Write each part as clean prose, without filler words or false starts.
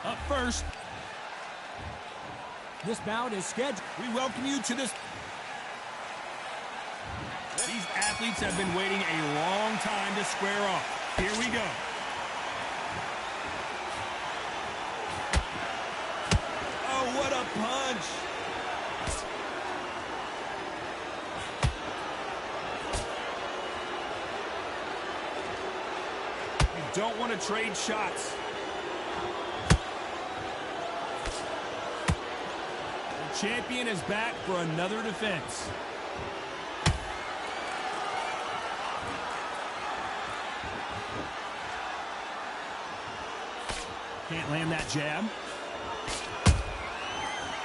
Up first. This bout is scheduled. We welcome you to this. These athletes have been waiting a long time to square off. Here we go. Oh, what a punch. You don't want to trade shots. The champion is back for another defense. Can't land that jab.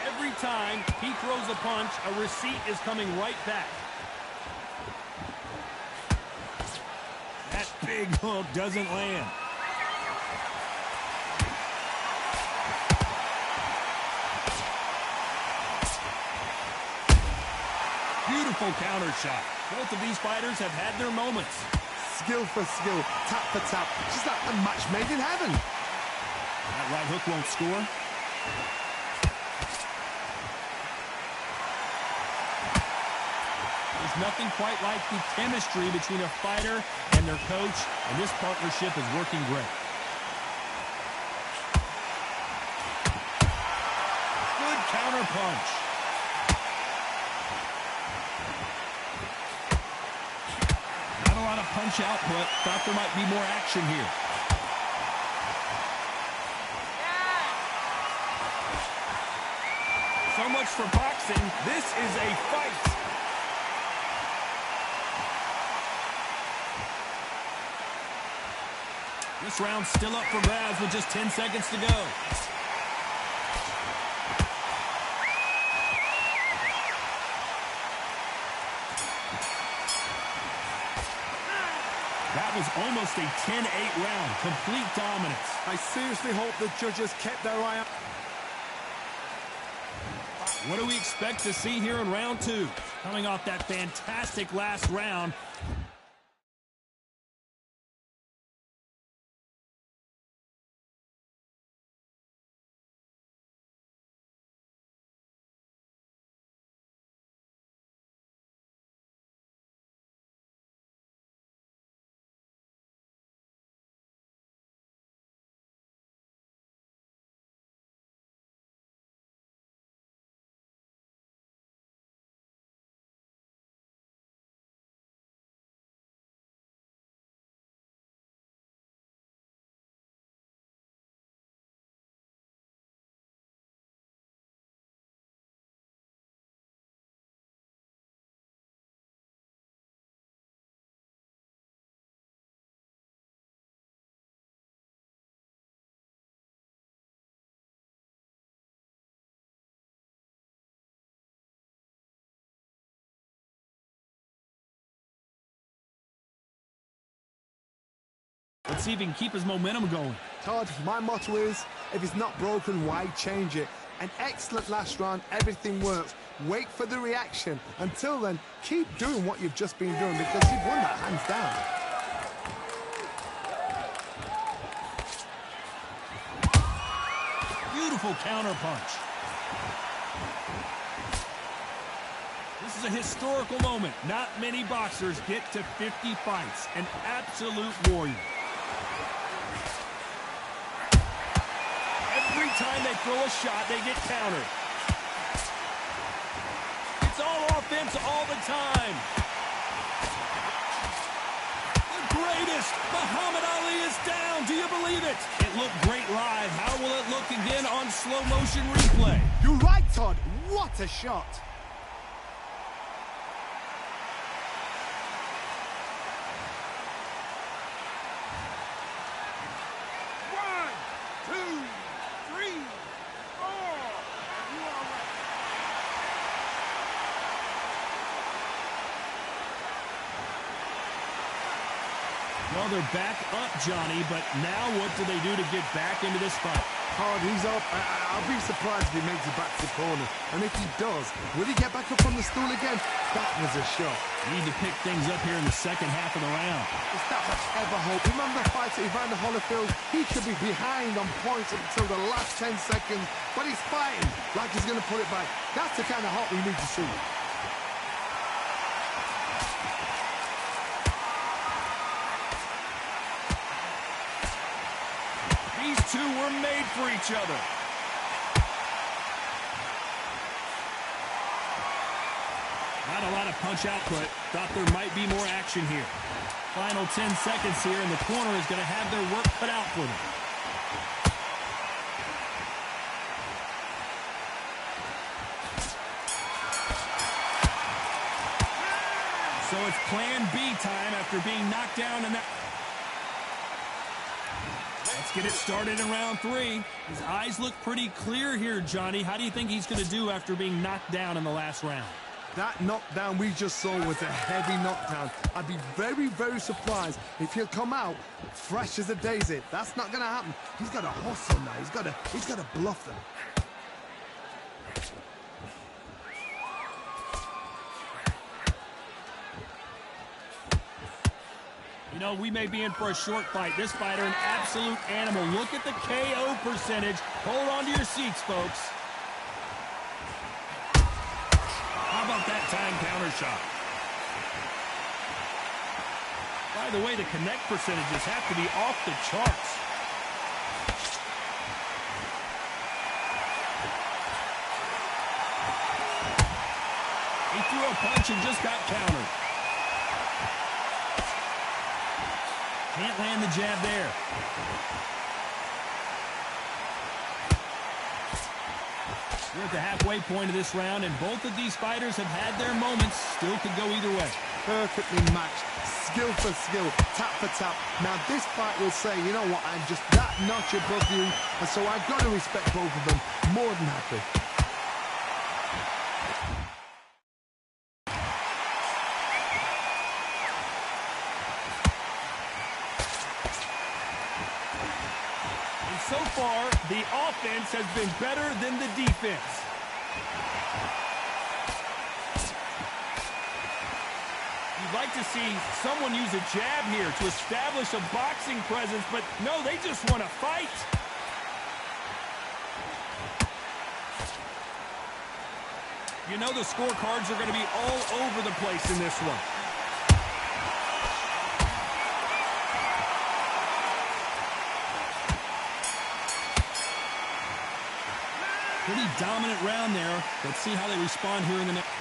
Every time he throws a punch, a receipt is coming right back. That big hook doesn't land. Beautiful counter shot. Both of these fighters have had their moments. Skill for skill, tap for tap. Just like a match made in heaven. That right hook won't score. There's nothing quite like the chemistry between a fighter and their coach, and this partnership is working great. Good counter punch. Not a lot of punch output. Thought there might be more action here. So much for boxing. This is a fight. This round's still up for grabs with just 10 seconds to go. That was almost a 10-8 round. Complete dominance. I seriously hope the judges kept their eye on. What do we expect to see here in round two? Coming off that fantastic last round. Let's see if he can keep his momentum going. Todd, my motto is, if it's not broken, why change it? An excellent last round, everything works. Wait for the reaction. Until then, keep doing what you've just been doing because you've won that hands down. Beautiful counter punch. This is a historical moment. Not many boxers get to 50 fights. An absolute warrior. Every time they throw a shot, they get countered. It's all offense all the time. The greatest, Muhammad Ali, is down. Do you believe it? It looked great live. How will it look again on slow motion replay? You're right, Todd. What a shot. Well, they're back up, Johnny, but now what do they do to get back into this fight? hard. He's up. I'll be surprised if he makes it back to the corner. And if he does, will he get back up on the stool again? That was a shot. Need to pick things up here in the second half of the round. Is that much ever hope? Remember the fight at Evander Holyfield? He should be behind on points until the last 10 seconds. But he's fighting like he's going to put it back. That's the kind of hope we need to see. These two were made for each other. Not a lot of punch output. Thought there might be more action here. Final 10 seconds here, and the corner is going to have their work cut out for them. So it's plan B time after being knocked down in that. Let's get it started in round 3. His eyes look pretty clear here, Johnny. How do you think he's going to do after being knocked down in the last round? That knockdown we just saw was a heavy knockdown. I'd be very, very surprised if he'll come out fresh as a daisy. That's not going to happen. He's got to hustle now. He's got to bluff them. You know, we may be in for a short fight. This fighter, an absolute animal. Look at the KO percentage. Hold on to your seats, folks. How about that time counter shot? By the way, the connect percentages have to be off the charts. He threw a punch and just got countered. Can't land the jab there. We're at the halfway point of this round, and both of these fighters have had their moments. Still could go either way. Perfectly matched. Skill for skill. Tap for tap. Now this fight will say, you know what, I'm just that notch above you, and so I've got to respect both of them. More than happy. So far, the offense has been better than the defense. You'd like to see someone use a jab here to establish a boxing presence, but no, they just want to fight. You know the scorecards are going to be all over the place in this one. Pretty dominant round there. Let's see how they respond here in the next.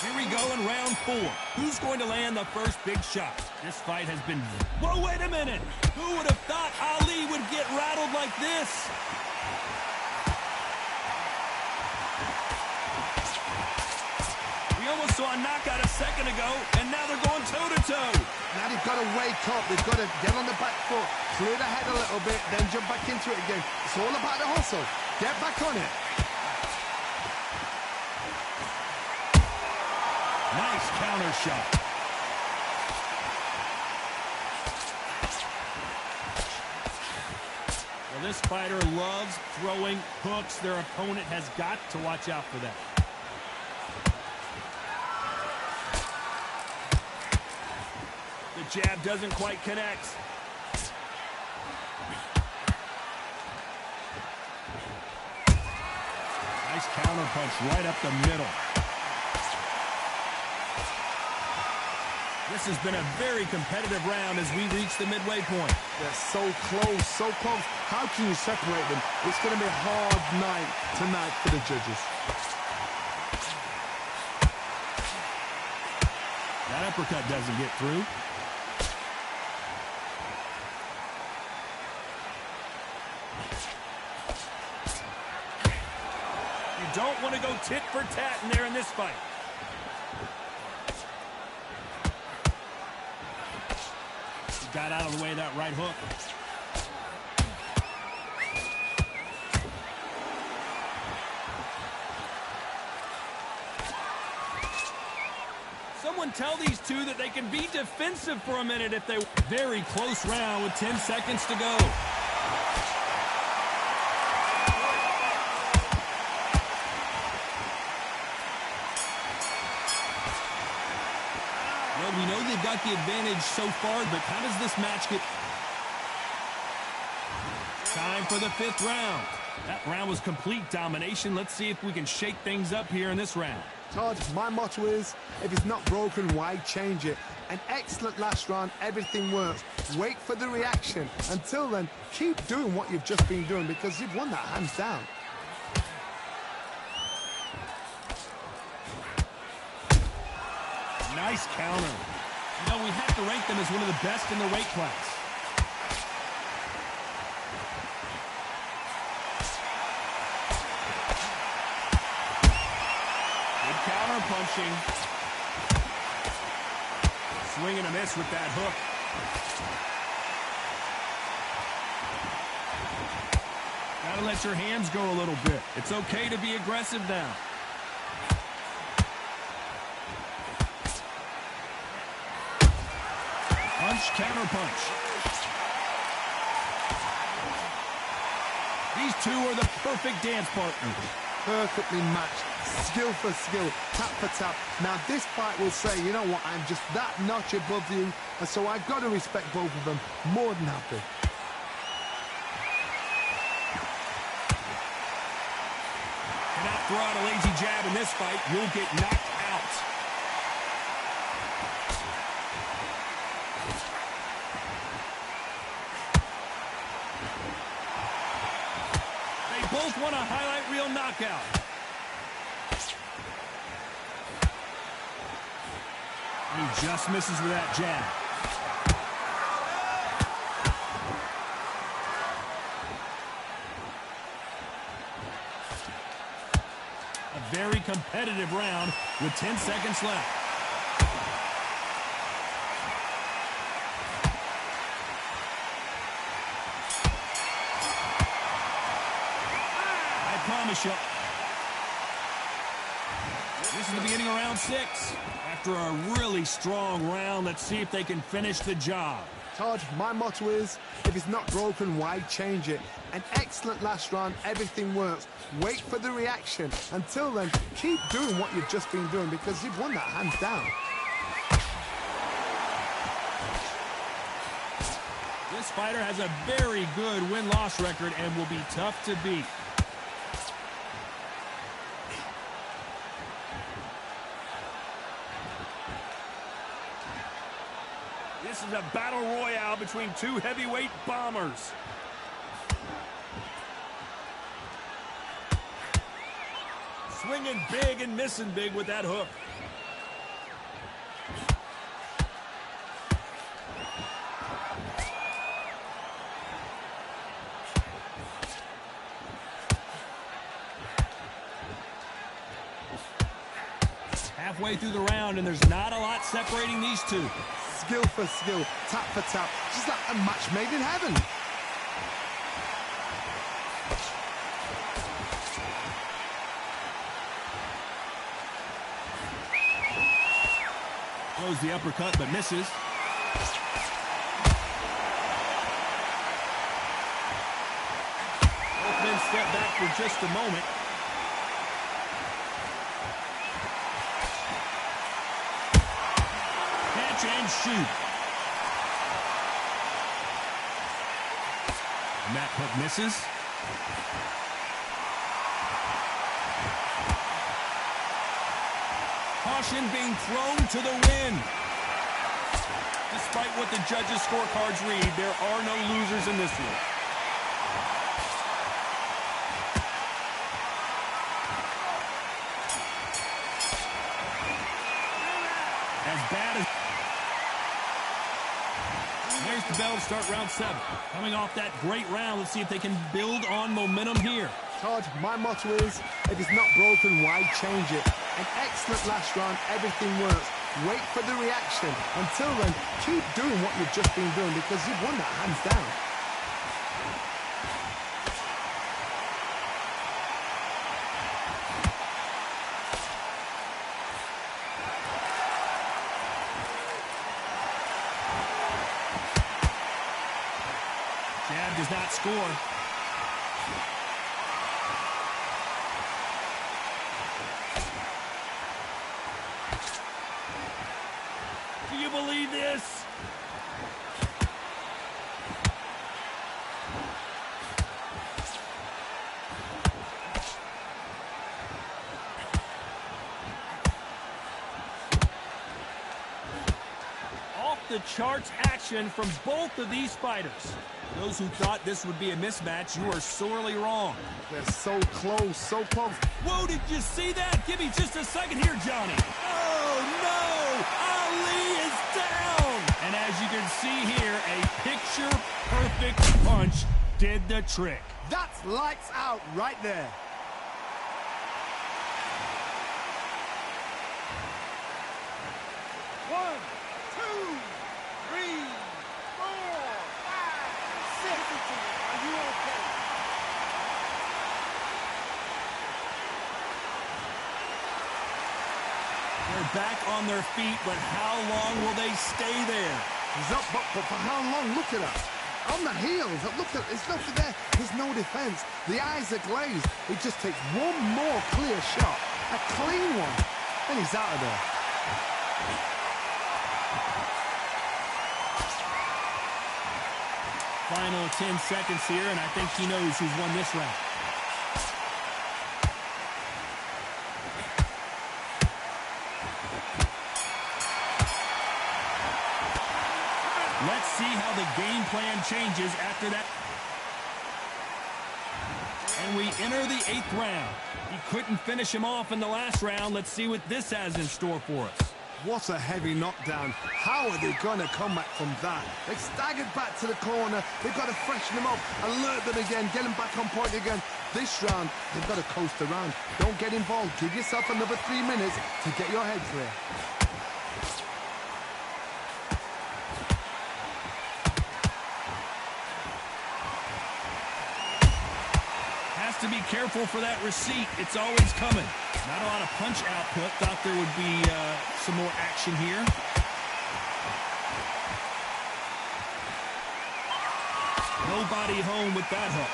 Here we go in round 4. Who's going to land the first big shot? This fight has been... Whoa, wait a minute. Who would have thought Ali would get rattled like this? We almost saw a knockout a second ago, and now they're going toe-to-toe. Now they've got to wake up. They've got to get on the back foot, clear the head a little bit, then jump back into it again. It's all about the hustle. Get back on it. Nice counter shot. Well, this fighter loves throwing hooks. Their opponent has got to watch out for that. The jab doesn't quite connect. Nice counter punch right up the middle. This has been a very competitive round as we reach the midway point. They're so close, so close. How can you separate them? It's going to be a hard night tonight for the judges. That uppercut doesn't get through. You don't want to go tit for tat in there in this fight. He got out of the way of that right hook. Someone tell these two that they can be defensive for a minute if they... Very close round with 10 seconds to go. Well, we know they've got the advantage so far, but how does this match get... Time for the 5th round. That round was complete domination. Let's see if we can shake things up here in this round. Todd, my motto is, if it's not broken, why change it? An excellent last round, everything works. Wait for the reaction. Until then, keep doing what you've just been doing because you've won that hands down. Nice counter. You know, we have to rank them as one of the best in their weight class. Good counter punching. Swing and a miss with that hook. Gotta let your hands go a little bit. It's okay to be aggressive now. Punch, counter punch. These two are the perfect dance partners. Perfectly matched, skill for skill, tap for tap. Now this fight will say, you know what, I'm just that notch above you, and so I've got to respect both of them. More than happy. Cannot throw out a lazy jab in this fight. You'll get knocked out. Both want a highlight reel knockout. He just misses with that jab. A very competitive round with 10 seconds left. Promise you. This is the beginning of round 6. After a really strong round, let's see if they can finish the job. Todd, my motto is, if it's not broken, why change it? An excellent last round, everything works. Wait for the reaction. Until then, keep doing what you've just been doing because you've won that hands down. This fighter has a very good win-loss record and will be tough to beat. This is a battle royale between two heavyweight bombers. Swinging big and missing big with that hook. Halfway through the round, and there's not a lot separating these two. Skill for skill, tap for tap, just like a match made in heaven. Throws the uppercut, but misses. Both men step back for just a moment. And shoot. And that hook misses. Caution being thrown to the wind. Despite what the judges' scorecards read, there are no losers in this one. As bad as... There's the bell to start round 7. Coming off that great round, let's see if they can build on momentum here. Todd, my motto is, if it's not broken, why change it? An excellent last round, everything works. Wait for the reaction. Until then, keep doing what you've just been doing because you've won that hands down. Jab does not score. you believe this? The charts action from both of these fighters. Those who thought this would be a mismatch, you are sorely wrong. They're so close, so close. Whoa, did you see that? Give me just a second here, Johnny. Oh, no! Ali is down! And as you can see here, a picture-perfect punch did the trick. That's lights out right there. One, two, 3, 4, 5, 6. Are you okay? They're back on their feet, but how long will they stay there? He's up, but for how long? Look at us. On the heels. Look at, it's nothing there. There's no defense. The eyes are glazed. It just takes one more clear shot. A clean one. And he's out of there. Final 10 seconds here, and I think he knows who's won this round. Let's see how the game plan changes after that. And we enter the 8th round. He couldn't finish him off in the last round. Let's see what this has in store for us. What a heavy knockdown. How are they going to come back from that? They've staggered back to the corner. They've got to freshen them up, alert them again, get them back on point again. This round, they've got to coast around. Don't get involved. Give yourself another 3 minutes to get your head clear. Has to be careful for that receipt. It's always coming. Not a lot of punch output. Thought there would be some more action here. Nobody home with that hook.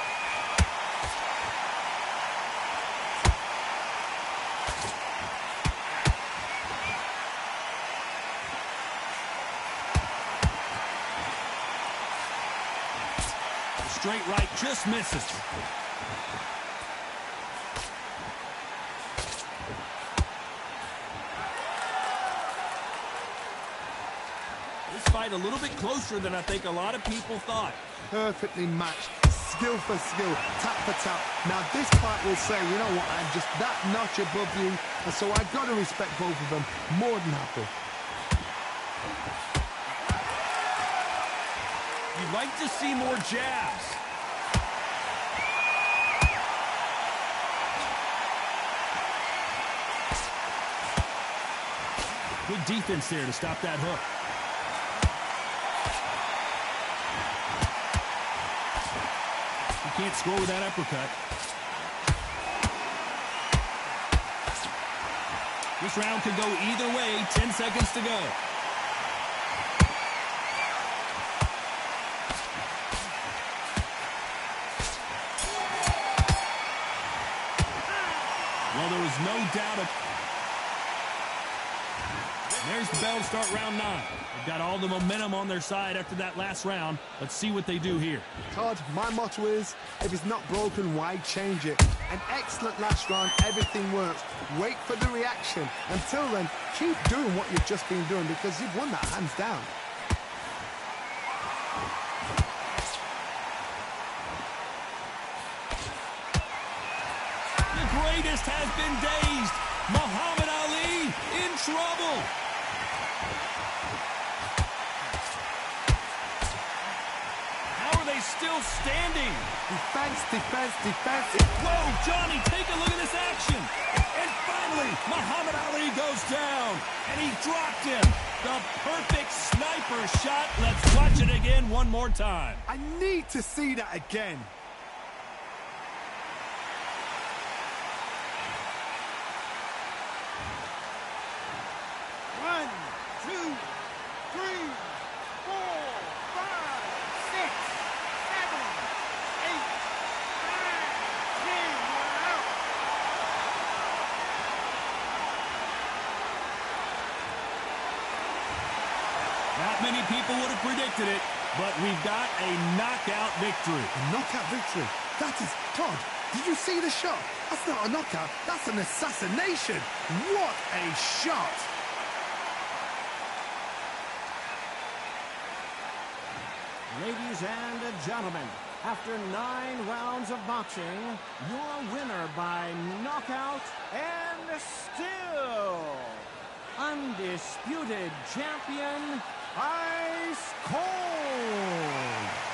Straight right just misses. Fight a little bit closer than I think a lot of people thought. Perfectly matched, skill for skill, tap for tap. Now this fight will say, you know what, I'm just that notch above you, and so I've got to respect both of them more than happy. You'd like to see more jabs. Good defense there to stop that hook. Can't score with that uppercut. This round could go either way. 10 seconds to go. Well, there was no doubt. There's the bell to start round 9. They've got all the momentum on their side after that last round. Let's see what they do here. Todd, my motto is, if it's not broken, why change it? An excellent last round, everything works. Wait for the reaction. Until then, keep doing what you've just been doing because you've won that hands down. The greatest has been dazed. Muhammad Ali in trouble. Still standing. Defense, defense, defense. Whoa, Johnny, take a look at this action. And finally, Muhammad Ali goes down. And he dropped him. The perfect sniper shot. Let's watch it again one more time. I need to see that again. One, two, three, 4, 5, 6, 7, 8, 9, 10. We're out. many people would have predicted it, but we've got a knockout victory. A knockout victory? That is... Todd, did you see the shot? That's not a knockout, that's an assassination. What a shot! Ladies and gentlemen, after 9 rounds of boxing, your winner by knockout and still undisputed champion, Ice Cold.